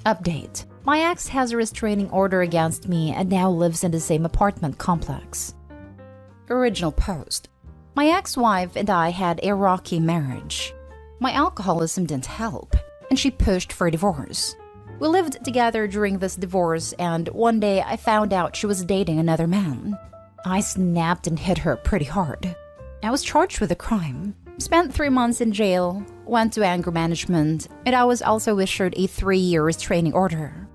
Update. My ex has a restraining order against me and now lives in the same apartment complex. Original post. My ex-wife and I had a rocky marriage. My alcoholism didn't help, and she pushed for divorce. We lived together during this divorce, and one day I found out she was dating another man. I snapped and hit her pretty hard. I was charged with a crime, spent 3 months in jail, went to anger management, and I was also issued a 3-year restraining order.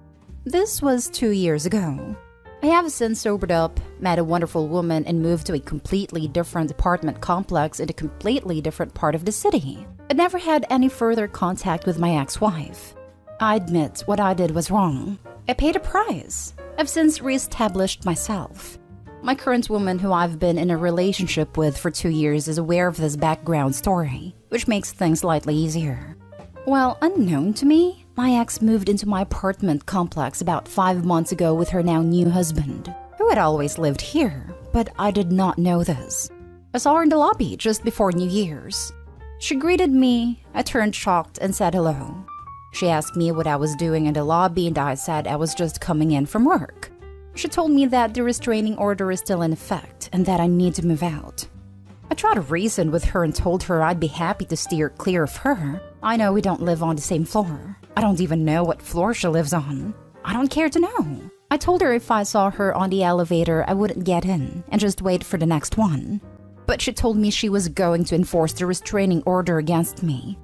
This was 2 years ago. I have since sobered up, met a wonderful woman, and moved to a completely different apartment complex in a completely different part of the city. I never had any further contact with my ex-wife. I admit what I did was wrong. I paid a price. I've since re-established myself. My current woman, who I've been in a relationship with for 2 years, is aware of this background story, which makes things slightly easier. Well, unknown to me, my ex moved into my apartment complex about 5 months ago with her now new husband, who had always lived here, but I did not know this. I saw her in the lobby just before New Year's. She greeted me, I turned shocked and said hello. She asked me what I was doing in the lobby and I said I was just coming in from work. She told me that the restraining order is still in effect and that I need to move out. I tried to reason with her and told her I'd be happy to steer clear of her. I know we don't live on the same floor. I don't even know what floor she lives on. I don't care to know. I told her if I saw her on the elevator, I wouldn't get in and just wait for the next one. But she told me she was going to enforce the restraining order against me.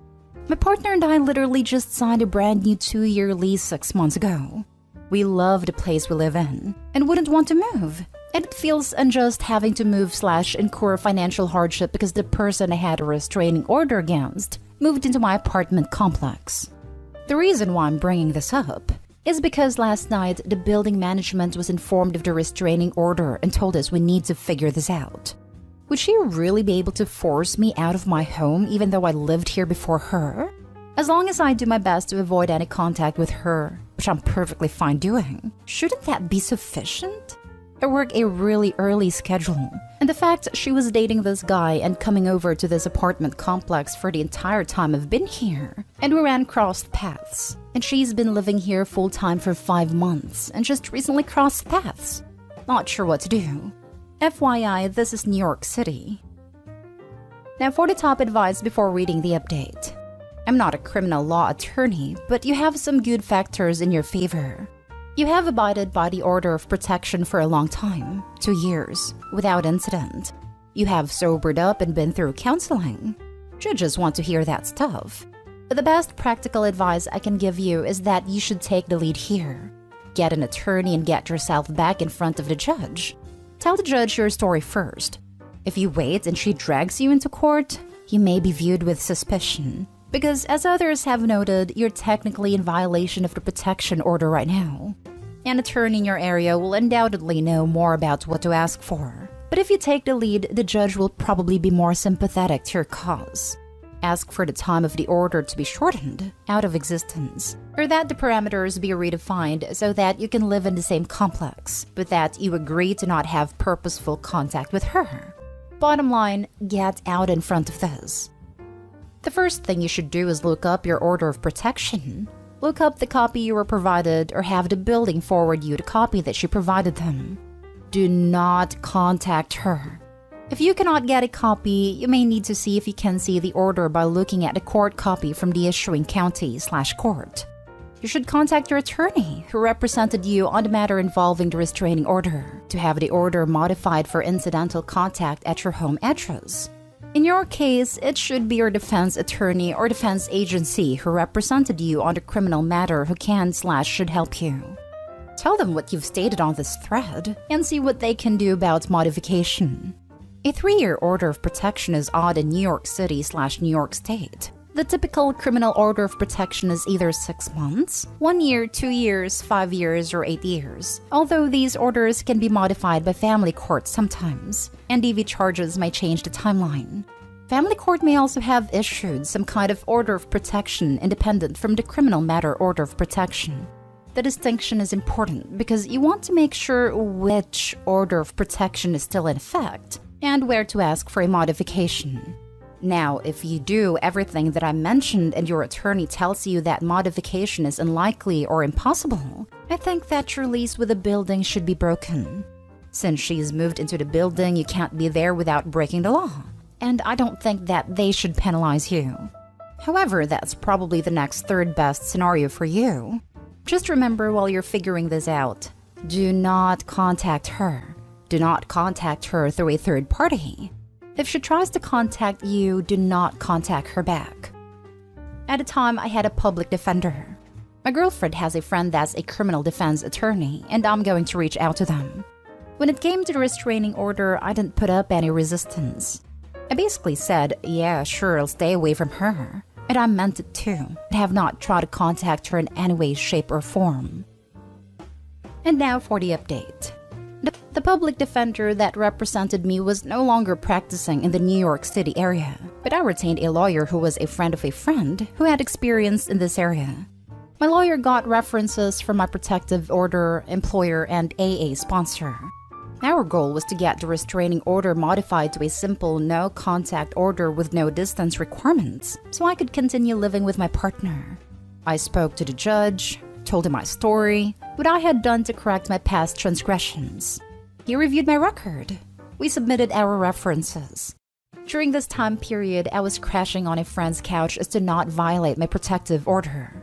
My partner and I literally just signed a brand new 2-year lease 6 months ago. We love the place we live in and wouldn't want to move. And it feels unjust having to move / incur financial hardship because the person I had a restraining order against moved into my apartment complex. The reason why I'm bringing this up is because last night the building management was informed of the restraining order and told us we need to figure this out. Would she really be able to force me out of my home even though I lived here before her? As long as I do my best to avoid any contact with her, which I'm perfectly fine doing, shouldn't that be sufficient? I work a really early schedule, and the fact she was dating this guy and coming over to this apartment complex for the entire time I've been here, and we ran crossed paths, and she's been living here full-time for 5 months and just recently crossed paths. Not sure what to do. FYI, this is New York City. Now for the top advice before reading the update. I'm not a criminal law attorney, but you have some good factors in your favor. You have abided by the order of protection for a long time, 2 years, without incident. You have sobered up and been through counseling. Judges want to hear that stuff. But the best practical advice I can give you is that you should take the lead here. Get an attorney and get yourself back in front of the judge. Tell the judge your story first. If you wait and she drags you into court, you may be viewed with suspicion. Because as others have noted, you're technically in violation of the protection order right now. An attorney in your area will undoubtedly know more about what to ask for. But if you take the lead, the judge will probably be more sympathetic to your cause. Ask for the time of the order to be shortened, out of existence, or that the parameters be redefined so that you can live in the same complex, but that you agree to not have purposeful contact with her. Bottom line, get out in front of this. The first thing you should do is look up your order of protection. Look up the copy you were provided or have the building forward you the copy that she provided them. Do not contact her. If you cannot get a copy, you may need to see if you can see the order by looking at the court copy from the issuing county/court. You should contact your attorney who represented you on the matter involving the restraining order to have the order modified for incidental contact at your home address. In your case, it should be your defense attorney or defense agency who represented you on the criminal matter who can/should help you. Tell them what you've stated on this thread and see what they can do about modification. A 3-year order of protection is odd in New York City/New York State. The typical criminal order of protection is either 6 months, 1 year, 2 years, 5 years, or 8 years, although these orders can be modified by family court sometimes, and DV charges may change the timeline. Family court may also have issued some kind of order of protection independent from the criminal matter order of protection. The distinction is important because you want to make sure which order of protection is still in effect and where to ask for a modification. Now, if you do everything that I mentioned and your attorney tells you that modification is unlikely or impossible, I think that your lease with the building should be broken. Since she's moved into the building, you can't be there without breaking the law, and I don't think that they should penalize you. However, that's probably the next third best scenario for you. Just remember while you're figuring this out, do not contact her. Do not contact her through a third party. If she tries to contact you, do not contact her back. At the time, I had a public defender. My girlfriend has a friend that's a criminal defense attorney, and I'm going to reach out to them. When it came to the restraining order, I didn't put up any resistance. I basically said, yeah, sure, I'll stay away from her. And I meant it too. I have not tried to contact her in any way, shape, or form. And now for the update. The public defender that represented me was no longer practicing in the New York City area, but I retained a lawyer who was a friend of a friend who had experience in this area. My lawyer got references from my protective order, employer, and AA sponsor. Our goal was to get the restraining order modified to a simple no-contact order with no distance requirements, so I could continue living with my partner. I spoke to the judge, told him my story, what I had done to correct my past transgressions. He reviewed my record. We submitted our references. During this time period, I was crashing on a friend's couch as to not violate my protective order.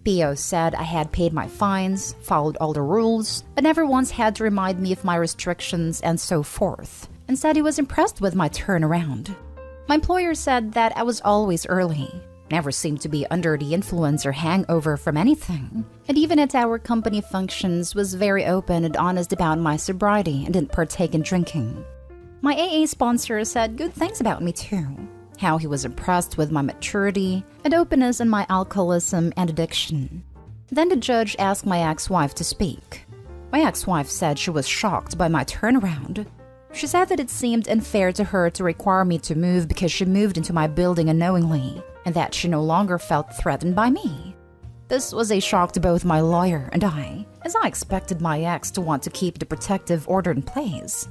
PO said I had paid my fines, followed all the rules, but never once had to remind me of my restrictions and so forth, and said he was impressed with my turnaround. My employer said that I was always early, never seemed to be under the influence or hangover from anything, and even at our company functions was very open and honest about my sobriety and didn't partake in drinking. My AA sponsor said good things about me too. How he was impressed with my maturity and openness in my alcoholism and addiction. Then the judge asked my ex-wife to speak. My ex-wife said she was shocked by my turnaround. She said that it seemed unfair to her to require me to move because she moved into my building unknowingly, and that she no longer felt threatened by me. This was a shock to both my lawyer and I, as I expected my ex to want to keep the protective order in place.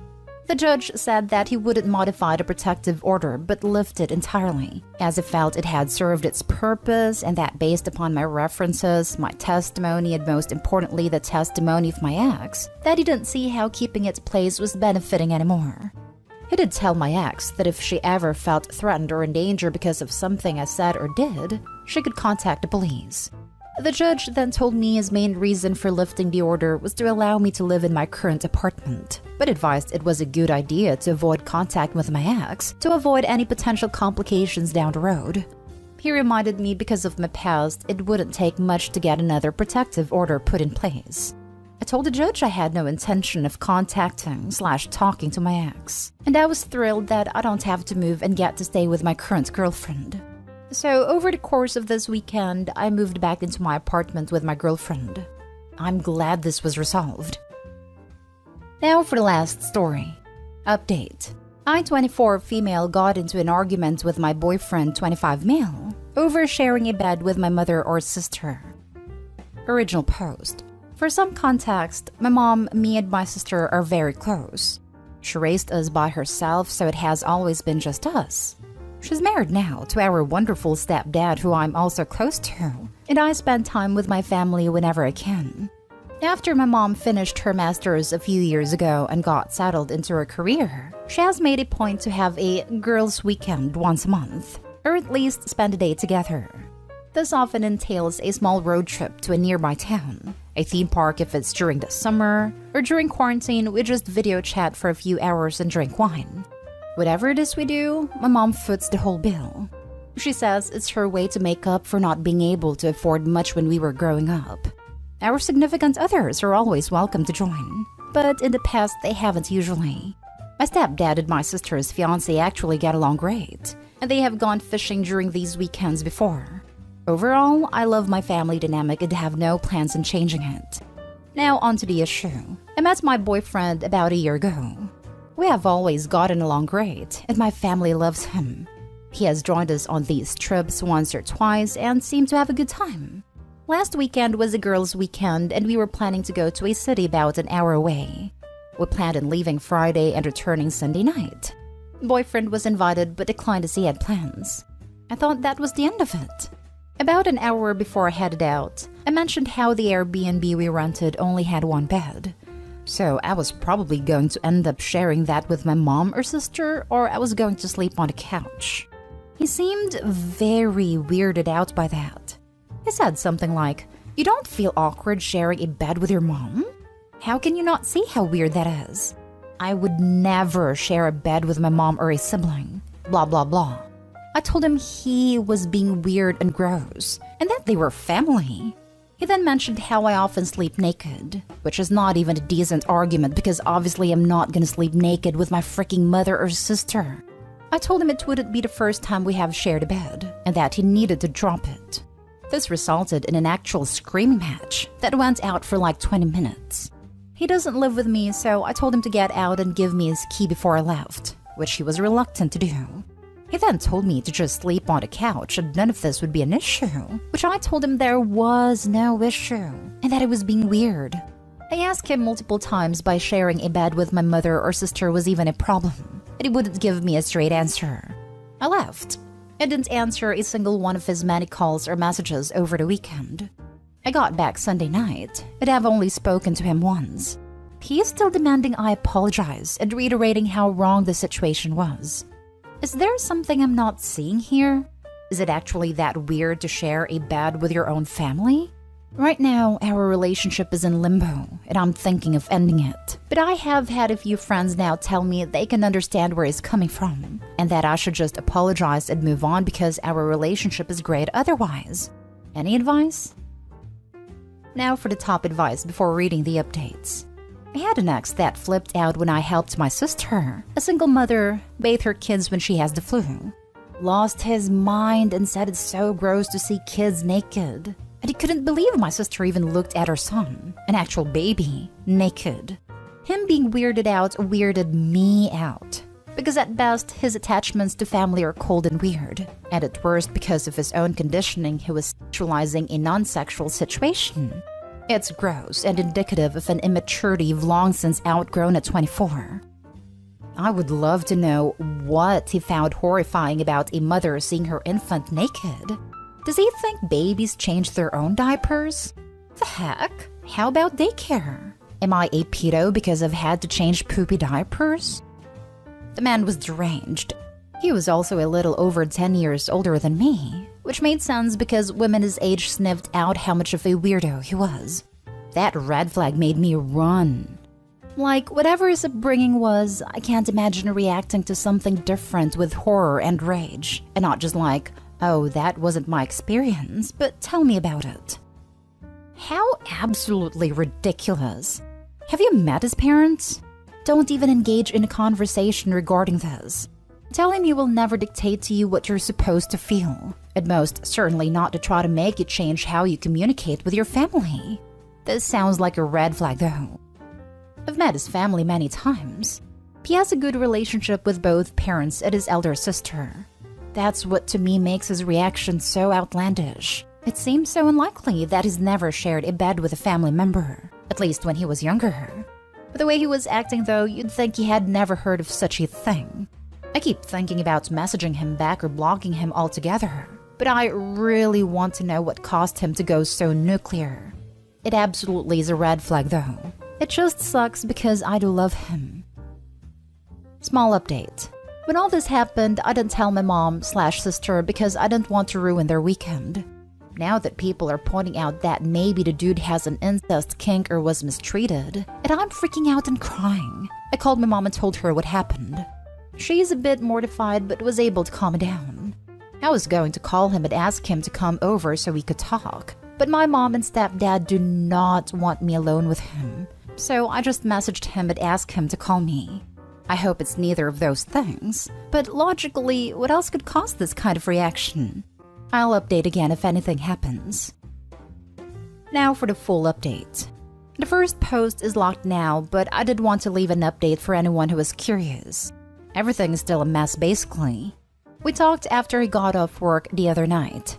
The judge said that he wouldn't modify the protective order but lift it entirely, as he felt it had served its purpose and that based upon my references, my testimony, and most importantly the testimony of my ex, that he didn't see how keeping its place was benefiting anymore. He did tell my ex that if she ever felt threatened or in danger because of something I said or did, she could contact the police. The judge then told me his main reason for lifting the order was to allow me to live in my current apartment, but advised it was a good idea to avoid contact with my ex to avoid any potential complications down the road. He reminded me because of my past, it wouldn't take much to get another protective order put in place. I told the judge I had no intention of contacting/talking to my ex, and I was thrilled that I don't have to move and get to stay with my current girlfriend. So over the course of this weekend, I moved back into my apartment with my girlfriend. I'm glad this was resolved. Now for the last story. Update. I, 24 female, got into an argument with my boyfriend, 25 male, over sharing a bed with my mother or sister. Original post. For some context, my mom, me, and my sister are very close. She raised us by herself, so it has always been just us. She's married now to our wonderful stepdad, who I'm also close to, and I spend time with my family whenever I can. After my mom finished her master's a few years ago and got settled into her career, she has made a point to have a girls' weekend once a month, or at least spend a day together. This often entails a small road trip to a nearby town, a theme park if it's during the summer, or during quarantine we just video chat for a few hours and drink wine. Whatever it is we do, my mom foots the whole bill. She says it's her way to make up for not being able to afford much when we were growing up. Our significant others are always welcome to join, but in the past they haven't usually. My stepdad and my sister's fiancé actually get along great, and they have gone fishing during these weekends before. Overall, I love my family dynamic and have no plans on changing it. Now onto the issue. I met my boyfriend about a year ago. We have always gotten along great, and my family loves him. He has joined us on these trips once or twice and seemed to have a good time. Last weekend was a girls' weekend, and we were planning to go to a city about an hour away. We planned on leaving Friday and returning Sunday night. Boyfriend was invited but declined as he had plans. I thought that was the end of it. About an hour before I headed out, I mentioned how the Airbnb we rented only had one bed. So I was probably going to end up sharing that with my mom or sister, or I was going to sleep on the couch. He seemed very weirded out by that. He said something like, "You don't feel awkward sharing a bed with your mom? How can you not see how weird that is? I would never share a bed with my mom or a sibling. Blah, blah, blah." I told him he was being weird and gross, and that they were family. He then mentioned how I often sleep naked, which is not even a decent argument because obviously I'm not gonna sleep naked with my freaking mother or sister. I told him it wouldn't be the first time we have shared a bed, and that he needed to drop it. This resulted in an actual screaming match that went out for like 20 minutes. He doesn't live with me, so I told him to get out and give me his key before I left, which he was reluctant to do. He then told me to just sleep on the couch and none of this would be an issue, which I told him there was no issue, and that it was being weird. I asked him multiple times by sharing a bed with my mother or sister was even a problem, and he wouldn't give me a straight answer. I left. I didn't answer a single one of his many calls or messages over the weekend. I got back Sunday night, but I've only spoken to him once. He is still demanding I apologize and reiterating how wrong the situation was. Is there something I'm not seeing here? Is it actually that weird to share a bed with your own family? Right now, our relationship is in limbo, and I'm thinking of ending it. But I have had a few friends now tell me they can understand where he's coming from, and that I should just apologize and move on because our relationship is great otherwise. Any advice? Now for the top advice before reading the updates. I had an ex that flipped out when I helped my sister, a single mother, bathe her kids when she has the flu. Lost his mind and said it's so gross to see kids naked. And he couldn't believe my sister even looked at her son, an actual baby, naked. Him being weirded out weirded me out. Because at best, his attachments to family are cold and weird. And at worst, because of his own conditioning, he was sexualizing a non-sexual situation. It's gross and indicative of an immaturity you've long since outgrown at 24. I would love to know what he found horrifying about a mother seeing her infant naked. Does he think babies change their own diapers? The heck? How about daycare? Am I a pedo because I've had to change poopy diapers? The man was deranged. He was also a little over 10 years older than me, which made sense because women his age sniffed out how much of a weirdo he was. That red flag made me run. Like, whatever his upbringing was, I can't imagine reacting to something different with horror and rage, and not just like, oh, that wasn't my experience, but tell me about it. How absolutely ridiculous. Have you met his parents? Don't even engage in a conversation regarding this. Tell him he will never dictate to you what you're supposed to feel, and most certainly not to try to make you change how you communicate with your family. This sounds like a red flag though. I've met his family many times. He has a good relationship with both parents and his elder sister. That's what to me makes his reaction so outlandish. It seems so unlikely that he's never shared a bed with a family member, at least when he was younger. But the way he was acting though, you'd think he had never heard of such a thing. I keep thinking about messaging him back or blocking him altogether, but I really want to know what caused him to go so nuclear. It absolutely is a red flag though. It just sucks because I do love him. Small update. When all this happened, I didn't tell my mom/sister because I didn't want to ruin their weekend. Now that people are pointing out that maybe the dude has an incest kink or was mistreated, and I'm freaking out and crying, I called my mom and told her what happened. She's a bit mortified but was able to calm down. I was going to call him and ask him to come over so we could talk, but my mom and stepdad do not want me alone with him, so I just messaged him and asked him to call me. I hope it's neither of those things, but logically, what else could cause this kind of reaction? I'll update again if anything happens. Now for the full update. The first post is locked now, but I did want to leave an update for anyone who was curious. Everything is still a mess basically. We talked after he got off work the other night.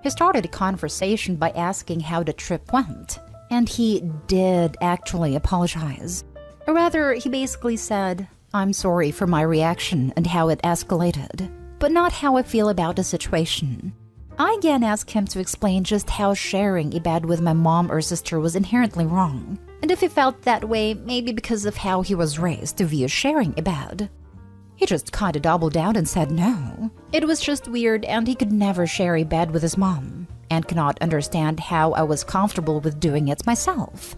He started a conversation by asking how the trip went, and he did actually apologize. Or rather, he basically said, I'm sorry for my reaction and how it escalated, but not how I feel about the situation. I again asked him to explain just how sharing a bed with my mom or sister was inherently wrong, and if he felt that way maybe because of how he was raised to view sharing a bed. He just kinda doubled down and said no. It was just weird and he could never share a bed with his mom, and could not understand how I was comfortable with doing it myself.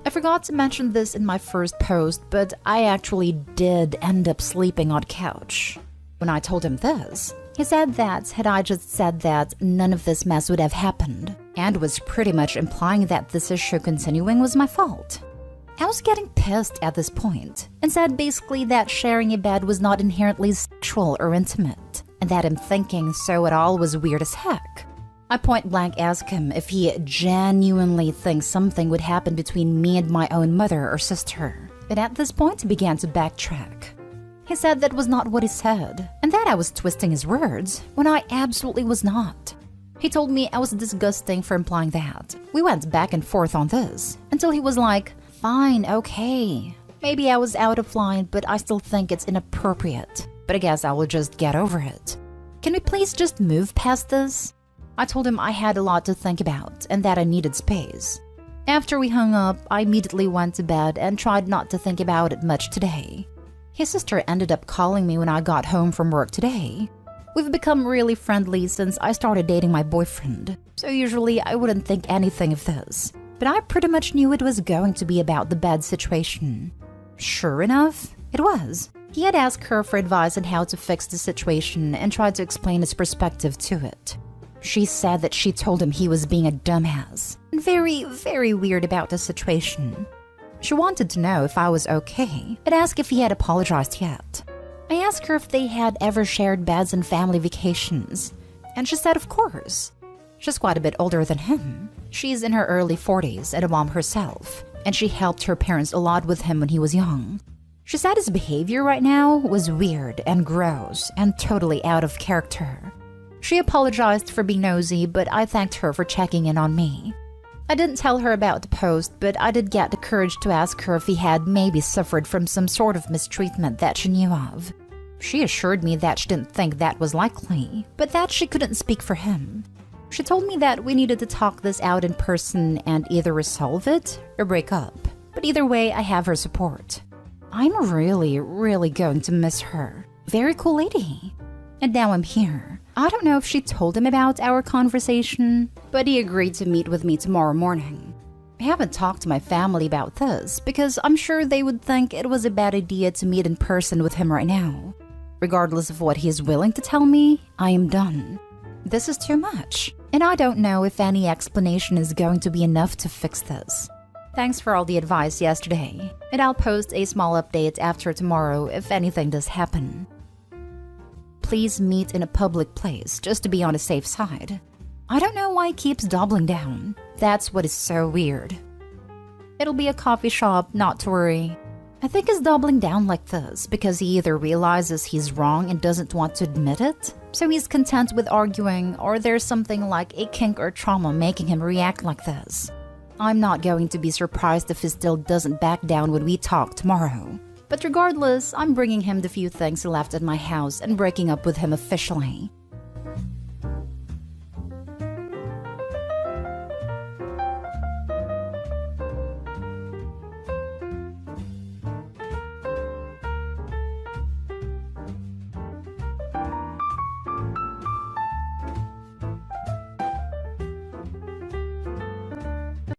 I forgot to mention this in my first post, but I actually did end up sleeping on the couch. When I told him this, he said that had I just said that, none of this mess would have happened, and was pretty much implying that this issue continuing was my fault. I was getting pissed at this point, and said basically that sharing a bed was not inherently sexual or intimate, and that him thinking so at all was weird as heck. I point blank asked him if he genuinely thinks something would happen between me and my own mother or sister, but at this point he began to backtrack. He said that was not what he said, and that I was twisting his words, when I absolutely was not. He told me I was disgusting for implying that. We went back and forth on this, until he was like, fine, okay. Maybe I was out of line, but I still think it's inappropriate. But I guess I will just get over it. Can we please just move past this? I told him I had a lot to think about, and that I needed space. After we hung up, I immediately went to bed and tried not to think about it much today. His sister ended up calling me when I got home from work today. We've become really friendly since I started dating my boyfriend, so usually I wouldn't think anything of this. But I pretty much knew it was going to be about the bed situation. Sure enough, it was. He had asked her for advice on how to fix the situation and tried to explain his perspective to it. She said that she told him he was being a dumbass, and very, very weird about the situation. She wanted to know if I was okay, and asked if he had apologized yet. I asked her if they had ever shared beds on family vacations, and she said of course. She's quite a bit older than him. She's in her early 40s and a mom herself, and she helped her parents a lot with him when he was young. She said his behavior right now was weird and gross and totally out of character. She apologized for being nosy, but I thanked her for checking in on me. I didn't tell her about the post, but I did get the courage to ask her if he had maybe suffered from some sort of mistreatment that she knew of. She assured me that she didn't think that was likely, but that she couldn't speak for him. She told me that we needed to talk this out in person and either resolve it or break up, but either way I have her support. I'm really, really going to miss her. Very cool lady. And now I'm here. I don't know if she told him about our conversation, but he agreed to meet with me tomorrow morning. I haven't talked to my family about this because I'm sure they would think it was a bad idea to meet in person with him right now. Regardless of what he is willing to tell me, I am done. This is too much, and I don't know if any explanation is going to be enough to fix this. Thanks for all the advice yesterday, and I'll post a small update after tomorrow if anything does happen. Please meet in a public place just to be on the safe side. I don't know why he keeps doubling down. That's what is so weird. It'll be a coffee shop, not to worry. I think he's doubling down like this because he either realizes he's wrong and doesn't want to admit it, so he's content with arguing, or there's something like a kink or trauma making him react like this. I'm not going to be surprised if he still doesn't back down when we talk tomorrow. But regardless, I'm bringing him the few things he left at my house and breaking up with him officially.